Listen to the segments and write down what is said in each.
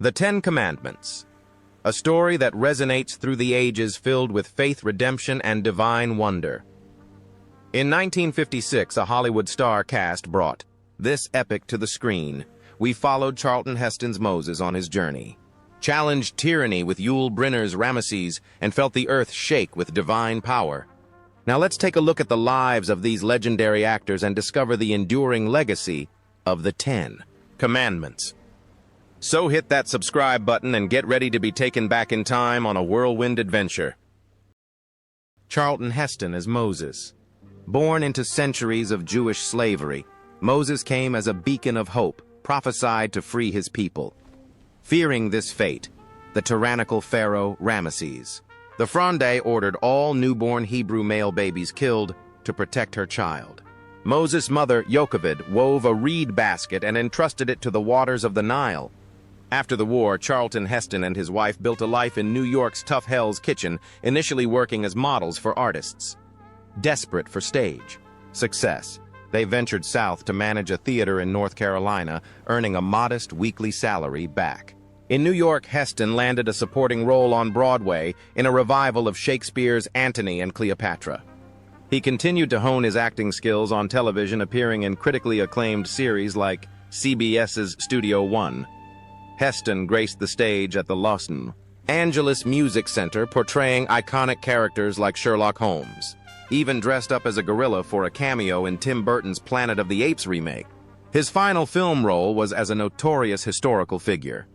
The Ten Commandments, a story that resonates through the ages filled with faith, redemption, and divine wonder. In 1956, a Hollywood star cast brought this epic to the screen. We followed Charlton Heston's Moses on his journey, challenged tyranny with Yul Brynner's Ramesses, and felt the earth shake with divine power. Now let's take a look at the lives of these legendary actors and discover the enduring legacy of the Ten Commandments. So hit that subscribe button and get ready to be taken back in time on a whirlwind adventure. Charlton Heston as Moses. Born into centuries of Jewish slavery, Moses came as a beacon of hope, prophesied to free his people. Fearing this fate, the tyrannical pharaoh Ramesses, the Fronde ordered all newborn Hebrew male babies killed to protect her child. Moses' mother, Jochebed, wove a reed basket and entrusted it to the waters of the Nile. After the war, Charlton Heston and his wife built a life in New York's Tough Hell's Kitchen, initially working as models for artists. Desperate for stage success, they ventured south to manage a theater in North Carolina, earning a modest weekly salary back. In New York, Heston landed a supporting role on Broadway in a revival of Shakespeare's Antony and Cleopatra. He continued to hone his acting skills on television, appearing in critically acclaimed series like CBS's Studio One. Heston graced the stage at the Los Angeles Music Center, portraying iconic characters like Sherlock Holmes, even dressed up as a gorilla for a cameo in Tim Burton's Planet of the Apes remake. His final film role was as a notorious historical figure.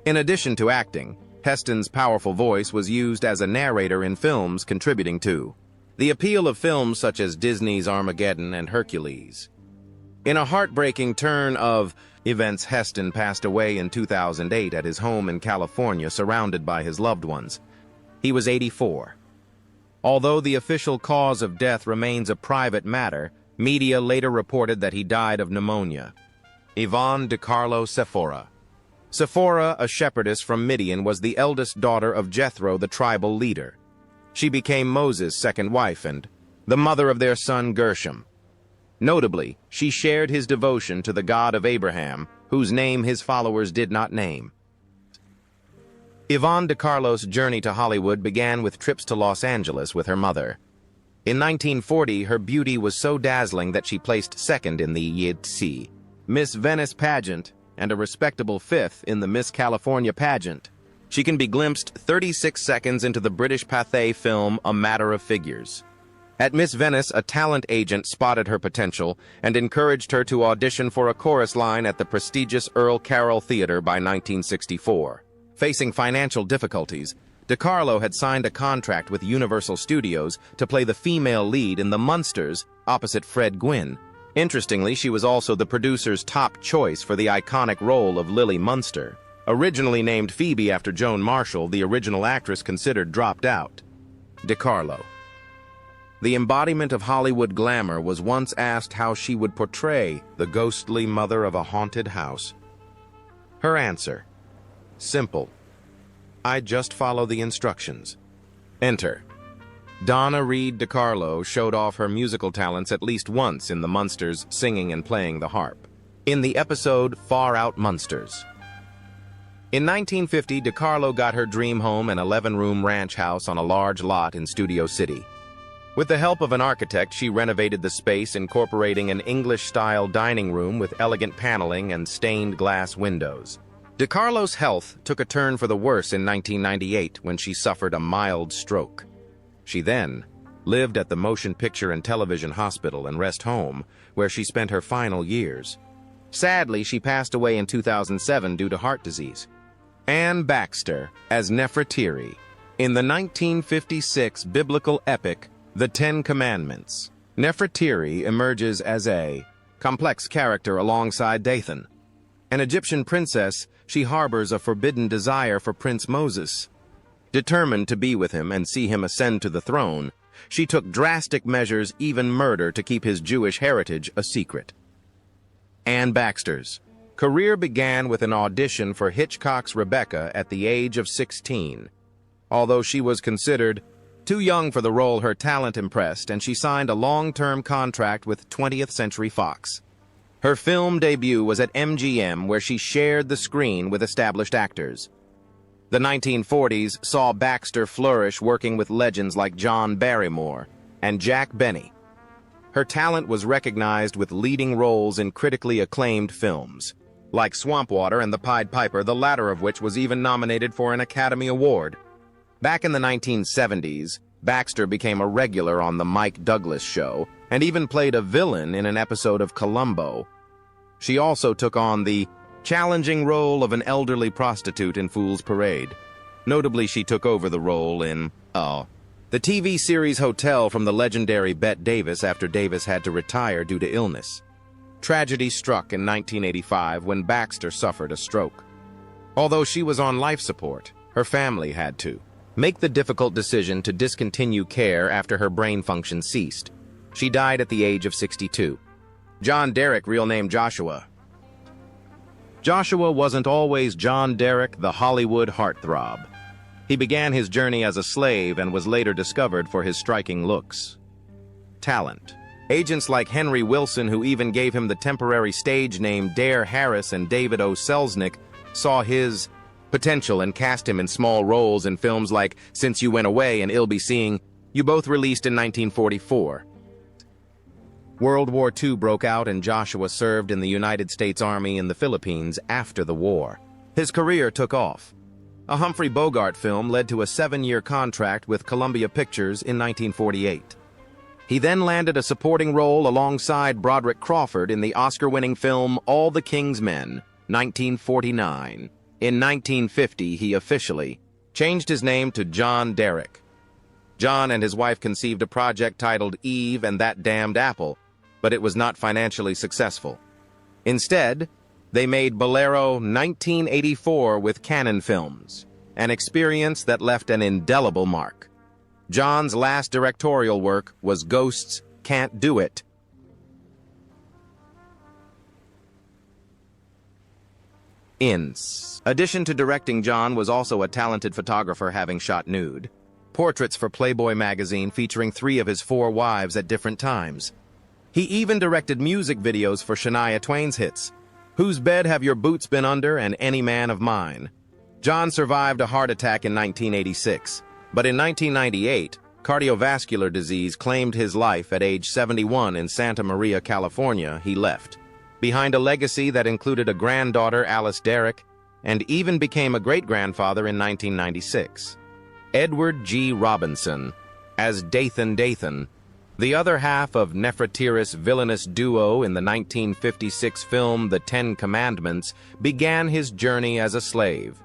In addition to acting, Heston's powerful voice was used as a narrator in films, contributing to the appeal of films such as Disney's Armageddon and Hercules. In a heartbreaking turn of events, Heston passed away in 2008 at his home in California, surrounded by his loved ones. He was 84. Although the official cause of death remains a private matter, media later reported that he died of pneumonia. Yvonne DiCarlo Sephora. Sephora, a shepherdess from Midian, was the eldest daughter of Jethro, the tribal leader. She became Moses' second wife and the mother of their son Gershom. Notably, she shared his devotion to the God of Abraham, whose name his followers did not name. Yvonne DiCarlo's journey to Hollywood began with trips to Los Angeles with her mother. In 1940, her beauty was so dazzling that she placed second in the YTC Miss Venice pageant and a respectable fifth in the Miss California pageant. She can be glimpsed 36 seconds into the British Pathé film A Matter of Figures. At Miss Venice, a talent agent spotted her potential and encouraged her to audition for a chorus line at the prestigious Earl Carroll Theater by 1964. Facing financial difficulties, DiCarlo had signed a contract with Universal Studios to play the female lead in The Munsters opposite Fred Gwynne. Interestingly, she was also the producer's top choice for the iconic role of Lily Munster. Originally named Phoebe after Joan Marshall, the original actress considered dropped out. DiCarlo, the embodiment of Hollywood glamour, was once asked how she would portray the ghostly mother of a haunted house. Her answer: simple. I just follow the instructions. Enter Donna Reed DiCarlo showed off her musical talents at least once in The Munsters, singing and playing the harp. In the episode Far Out Munsters. In 1950, DiCarlo got her dream home, an 11-room ranch house on a large lot in Studio City. With the help of an architect, she renovated the space, incorporating an English-style dining room with elegant paneling and stained glass windows. DiCarlo's health took a turn for the worse in 1998 when she suffered a mild stroke. She then lived at the Motion Picture and Television Hospital and Rest Home, where she spent her final years. Sadly, she passed away in 2007 due to heart disease. Anne Baxter as Nefertiri in the 1956 biblical epic The Ten Commandments. Nefertiri emerges as a complex character alongside Dathan. An Egyptian princess, she harbors a forbidden desire for Prince Moses. Determined to be with him and see him ascend to the throne, she took drastic measures, even murder, to keep his Jewish heritage a secret. Anne Baxter's career began with an audition for Hitchcock's Rebecca at the age of 16. Although she was considered too young for the role, her talent impressed, and she signed a long-term contract with 20th Century Fox. Her film debut was at MGM, where she shared the screen with established actors. The 1940s saw Baxter flourish working with legends like John Barrymore and Jack Benny. Her talent was recognized with leading roles in critically acclaimed films, like Swampwater and The Pied Piper, the latter of which was even nominated for an Academy Award. Back in the 1970s, Baxter became a regular on The Mike Douglas Show and even played a villain in an episode of Columbo. She also took on the challenging role of an elderly prostitute in Fool's Parade. Notably, she took over the role in the TV series Hotel from the legendary Bette Davis after Davis had to retire due to illness. Tragedy struck in 1985 when Baxter suffered a stroke. Although she was on life support, her family had to make the difficult decision to discontinue care after her brain function ceased. She died at the age of 62. John Derek, real name Joshua. Joshua wasn't always John Derek, the Hollywood heartthrob. He began his journey as a slave and was later discovered for his striking looks. Talent. Agents like Henry Wilson, who even gave him the temporary stage name Dare Harris, and David O. Selznick, saw his potential and cast him in small roles in films like Since You Went Away and I'll Be Seeing You, both released in 1944. World War II broke out and Joshua served in the United States Army in the Philippines after the war. His career took off. A Humphrey Bogart film led to a 7-year contract with Columbia Pictures in 1948. He then landed a supporting role alongside Broderick Crawford in the Oscar-winning film All the King's Men, 1949. In 1950, he officially changed his name to John Derek. John and his wife conceived a project titled Eve and That Damned Apple, but it was not financially successful. Instead, they made Bolero 1984 with Cannon Films, an experience that left an indelible mark. John's last directorial work was Ghosts Can't Do It. In addition to directing, John was also a talented photographer, having shot nude portraits for Playboy magazine featuring 3 of his 4 wives at different times. He even directed music videos for Shania Twain's hits, Whose Bed Have Your Boots Been Under and Any Man of Mine. John survived a heart attack in 1986, but in 1998, cardiovascular disease claimed his life at age 71 in Santa Maria, California. He left behind a legacy that included a granddaughter, Alice Derrick, and even became a great-grandfather in 1996. Edward G. Robinson, as Dathan, the other half of Nefertiti's villainous duo in the 1956 film The Ten Commandments, began his journey as a slave.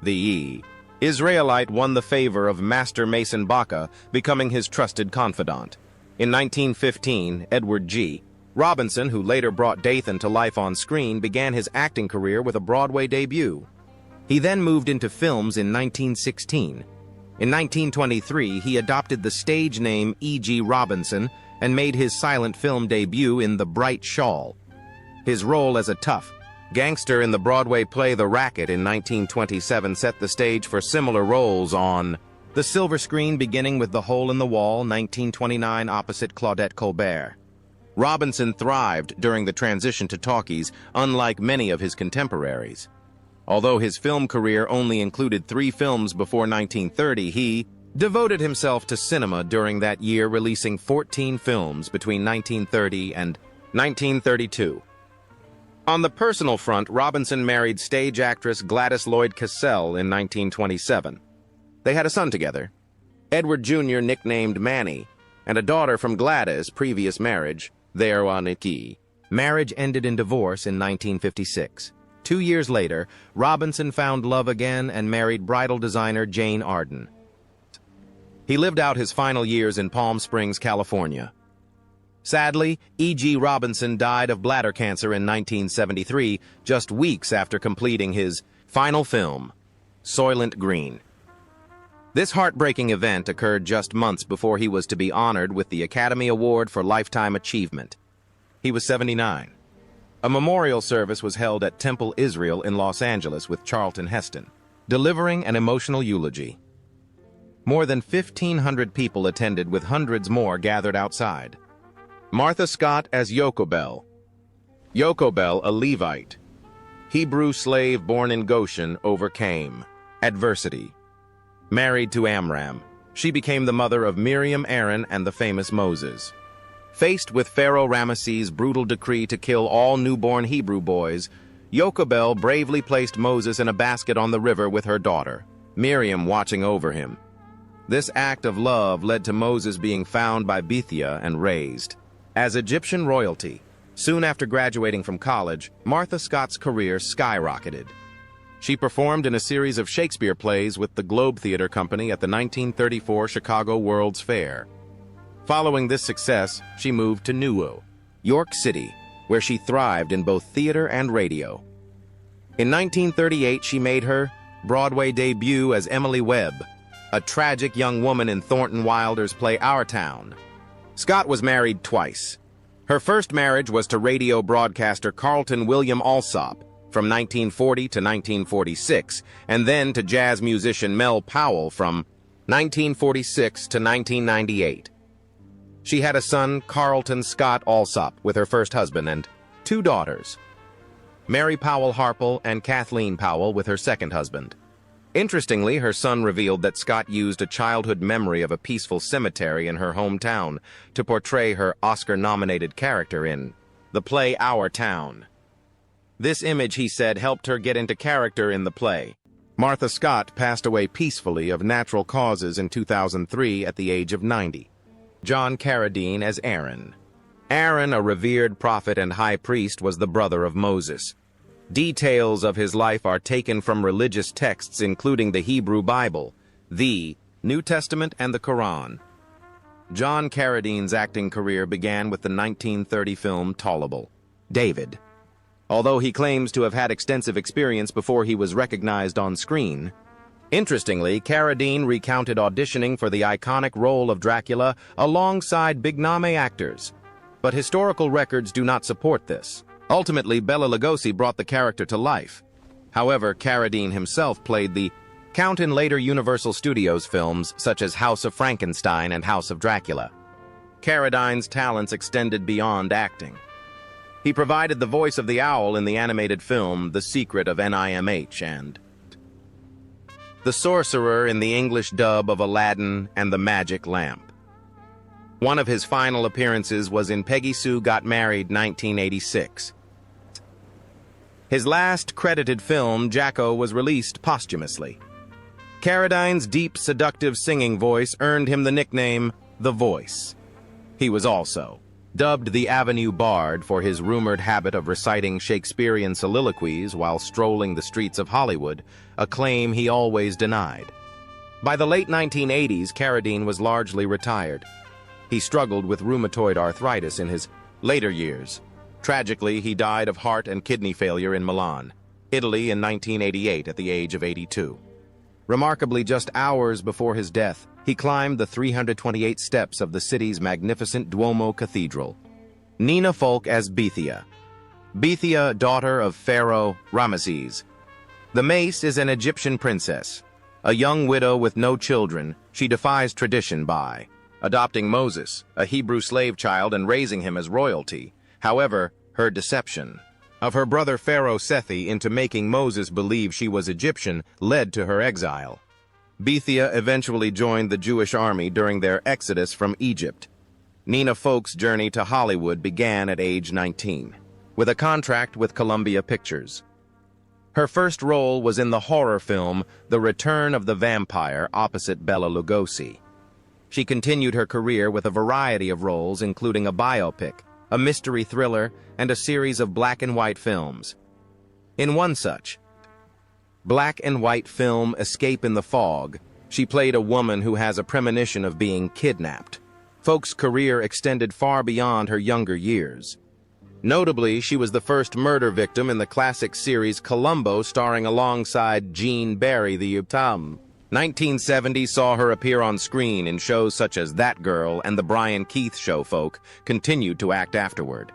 The Israelite won the favor of Master Mason Baca, becoming his trusted confidant. In 1915, Edward G. Robinson, who later brought Dathan to life on screen, began his acting career with a Broadway debut. He then moved into films in 1916. In 1923, he adopted the stage name E.G. Robinson and made his silent film debut in The Bright Shawl. His role as a tough gangster in the Broadway play The Racket in 1927 set the stage for similar roles on the silver screen, beginning with The Hole in the Wall, 1929, opposite Claudette Colbert. Robinson thrived during the transition to talkies, unlike many of his contemporaries. Although his film career only included 3 films before 1930, he devoted himself to cinema during that year, releasing 14 films between 1930 and 1932. On the personal front, Robinson married stage actress Gladys Lloyd Cassell in 1927. They had a son together, Edward Jr., nicknamed Manny, and a daughter from Gladys' previous marriage, Nikki. Marriage ended in divorce in 1956. 2 years later, Robinson found love again and married bridal designer Jane Arden. He lived out his final years in Palm Springs, California. Sadly, E.G. Robinson died of bladder cancer in 1973, just weeks after completing his final film, Soylent Green. This heartbreaking event occurred just months before he was to be honored with the Academy Award for Lifetime Achievement. He was 79. A memorial service was held at Temple Israel in Los Angeles with Charlton Heston, delivering an emotional eulogy. More than 1,500 people attended, with hundreds more gathered outside. Martha Scott as Yoko Bell. Jochebed, a Levite, Hebrew slave born in Goshen, overcame adversity. Married to Amram, she became the mother of Miriam, Aaron, and the famous Moses. Faced with Pharaoh Ramesses' brutal decree to kill all newborn Hebrew boys, Jochebed bravely placed Moses in a basket on the river with her daughter, Miriam, watching over him. This act of love led to Moses being found by Bethia and raised as Egyptian royalty. Soon after graduating from college, Martha Scott's career skyrocketed. She performed in a series of Shakespeare plays with the Globe Theatre Company at the 1934 Chicago World's Fair. Following this success, she moved to New York City, where she thrived in both theater and radio. In 1938, she made her Broadway debut as Emily Webb, a tragic young woman in Thornton Wilder's play Our Town. Scott was married twice. Her first marriage was to radio broadcaster Carlton William Alsop from 1940 to 1946, and then to jazz musician Mel Powell from 1946 to 1998. She had a son, Carlton Scott Alsop, with her first husband, and two daughters, Mary Powell Harpel and Kathleen Powell, with her second husband. Interestingly, her son revealed that Scott used a childhood memory of a peaceful cemetery in her hometown to portray her Oscar-nominated character in the play Our Town. This image, he said, helped her get into character in the play. Martha Scott passed away peacefully of natural causes in 2003 at the age of 90. John Carradine as Aaron. Aaron, a revered prophet and high priest, was the brother of Moses. Details of his life are taken from religious texts including the Hebrew Bible, the New Testament, and the Quran. John Carradine's acting career began with the 1930 film Tolerable, David. Although he claims to have had extensive experience before he was recognized on screen, interestingly, Carradine recounted auditioning for the iconic role of Dracula alongside big-name actors. But historical records do not support this. Ultimately, Bela Lugosi brought the character to life. However, Carradine himself played the Count in later Universal Studios films such as House of Frankenstein and House of Dracula. Carradine's talents extended beyond acting. He provided the voice of the owl in the animated film The Secret of NIMH and the sorcerer in the English dub of Aladdin and the Magic Lamp. One of his final appearances was in Peggy Sue Got Married, 1986. His last credited film, Jacko, was released posthumously. Carradine's deep, seductive singing voice earned him the nickname The Voice. He was also dubbed the Avenue Bard for his rumored habit of reciting Shakespearean soliloquies while strolling the streets of Hollywood, a claim he always denied. By the late 1980s, Carradine was largely retired. He struggled with rheumatoid arthritis in his later years. Tragically, he died of heart and kidney failure in Milan, Italy in 1988 at the age of 82. Remarkably, just hours before his death, he climbed the 328 steps of the city's magnificent Duomo Cathedral. Nina Folk as Bethia. Bethia, daughter of Pharaoh Ramesses. The Mace is an Egyptian princess. A young widow with no children, she defies tradition by adopting Moses, a Hebrew slave child, and raising him as royalty. However, her deception of her brother Pharaoh Sethi into making Moses believe she was Egyptian led to her exile. Bethia eventually joined the Jewish army during their exodus from Egypt. Nina Folk's journey to Hollywood began at age 19, with a contract with Columbia Pictures. Her first role was in the horror film The Return of the Vampire opposite Bela Lugosi. She continued her career with a variety of roles, including a biopic, a mystery thriller, and a series of black and white films. In one such black and white film, Escape in the Fog, she played a woman who has a premonition of being kidnapped. Folk's career extended far beyond her younger years. Notably, she was the first murder victim in the classic series Columbo, starring alongside Gene Barry, the Utam. 1970 saw her appear on screen in shows such as That Girl and The Brian Keith Show. Folk continued to act afterward.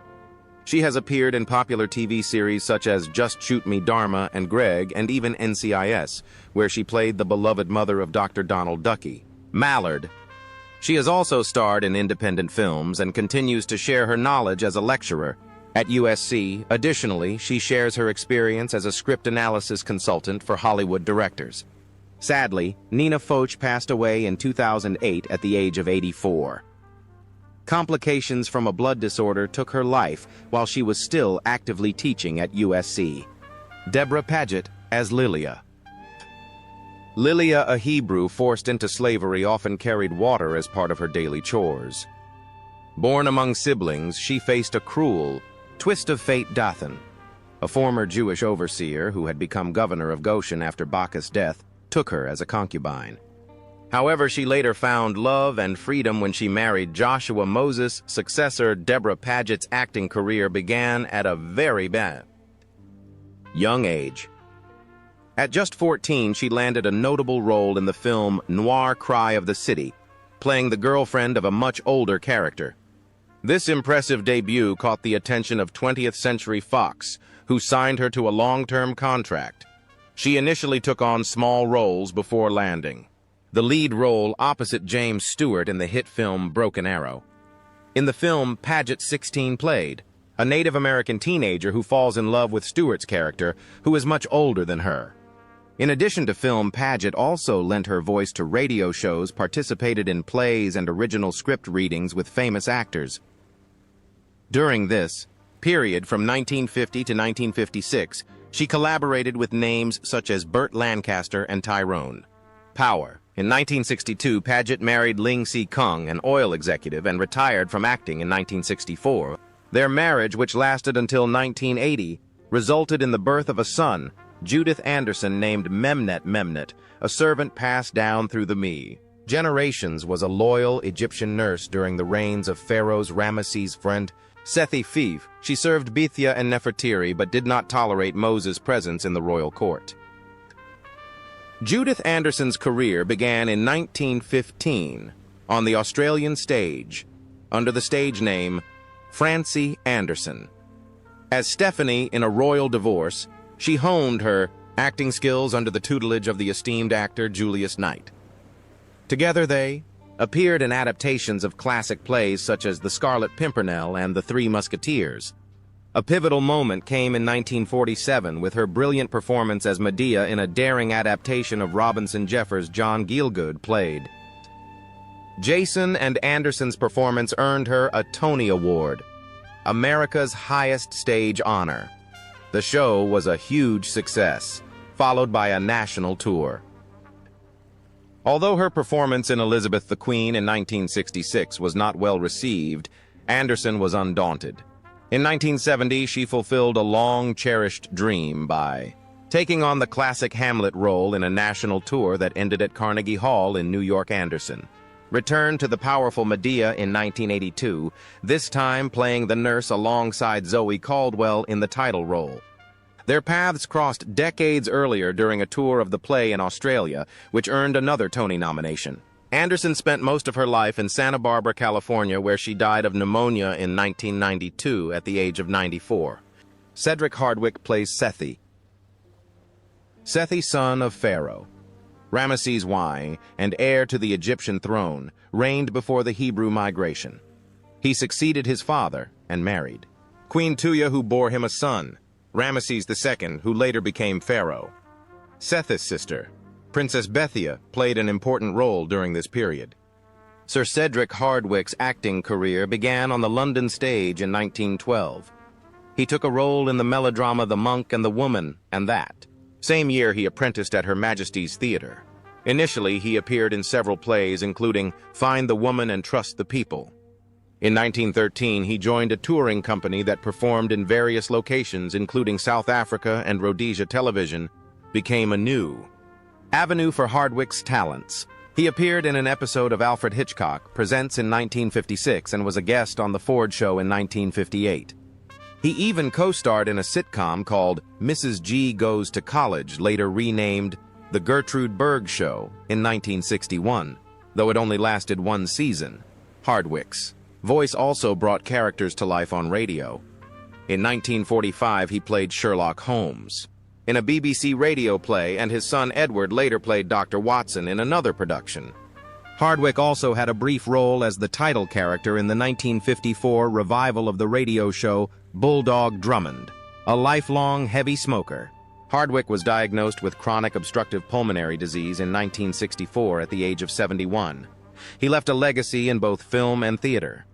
She has appeared in popular TV series such as Just Shoot Me, Dharma, and Greg, and even NCIS, where she played the beloved mother of Dr. Donald Ducky, Mallard. She has also starred in independent films and continues to share her knowledge as a lecturer. At USC, additionally, she shares her experience as a script analysis consultant for Hollywood directors. Sadly, Nina Foch passed away in 2008 at the age of 84. Complications from a blood disorder took her life while she was still actively teaching at USC. Deborah Paget as Lilia. Lilia, a Hebrew forced into slavery, often carried water as part of her daily chores. Born among siblings, she faced a cruel twist of fate. Dathan, a former Jewish overseer who had become governor of Goshen after Bacchus' death, took her as a concubine. However, she later found love and freedom when she married Joshua Moses' successor. Deborah Paget's acting career began at a very young age. At just 14, she landed a notable role in the film Noir Cry of the City, playing the girlfriend of a much older character. This impressive debut caught the attention of 20th Century Fox, who signed her to a long-term contract. She initially took on small roles before landing the lead role opposite James Stewart in the hit film Broken Arrow. In the film, Paget, 16, played a Native American teenager who falls in love with Stewart's character, who is much older than her. In addition to film, Paget also lent her voice to radio shows, participated in plays and original script readings with famous actors. During this period, from 1950 to 1956, she collaborated with names such as Burt Lancaster and Tyrone Power. In 1962, Paget married Ling Si Kung, an oil executive, and retired from acting in 1964. Their marriage, which lasted until 1980, resulted in the birth of a son, Judith Anderson, named Memnet, a servant passed down through the generations, was a loyal Egyptian nurse during the reigns of pharaohs Ramesses I, Sethi Fif. She served Bethia and Nefertiri but did not tolerate Moses' presence in the royal court. Judith Anderson's career began in 1915 on the Australian stage under the stage name Francie Anderson. As Stephanie in A Royal Divorce, she honed her acting skills under the tutelage of the esteemed actor Julius Knight. Together they appeared in adaptations of classic plays such as The Scarlet Pimpernel and The Three Musketeers. A pivotal moment came in 1947 with her brilliant performance as Medea in a daring adaptation of Robinson Jeffers' John Gielgud played. Jason and Anderson's performance earned her a Tony Award, America's highest stage honor. The show was a huge success, followed by a national tour. Although her performance in Elizabeth the Queen in 1966 was not well received, Anderson was undaunted. In 1970, she fulfilled a long-cherished dream by taking on the classic Hamlet role in a national tour that ended at Carnegie Hall in New York. Anderson returned to the powerful Medea in 1982, this time playing the nurse alongside Zoe Caldwell in the title role. Their paths crossed decades earlier during a tour of the play in Australia, which earned another Tony nomination. Anderson spent most of her life in Santa Barbara, California, where she died of pneumonia in 1992 at the age of 94. Cedric Hardwicke plays Sethi. Sethi, son of Pharaoh Ramesses I, and heir to the Egyptian throne, reigned before the Hebrew migration. He succeeded his father and married Queen Tuya, who bore him a son, Ramesses II, who later became Pharaoh. Seth's sister, Princess Bethia, played an important role during this period. Sir Cedric Hardwicke's acting career began on the London stage in 1912. He took a role in the melodrama The Monk and the Woman and That. Same year, he apprenticed at Her Majesty's Theatre. Initially, he appeared in several plays, including Find the Woman and Trust the People. In 1913, he joined a touring company that performed in various locations, including South Africa and Rhodesia Television, became a new avenue for Hardwicke's talents. He appeared in an episode of Alfred Hitchcock Presents in 1956 and was a guest on The Ford Show in 1958. He even co-starred in a sitcom called Mrs. G Goes to College, later renamed The Gertrude Berg Show, in 1961, though it only lasted one season. Hardwicke's voice also brought characters to life on radio. In 1945, he played Sherlock Holmes in a BBC radio play, and his son Edward later played Dr. Watson in another production. Hardwicke also had a brief role as the title character in the 1954 revival of the radio show Bulldog Drummond, a lifelong heavy smoker. Hardwick was diagnosed with chronic obstructive pulmonary disease in 1964 at the age of 71. He left a legacy in both film and theater.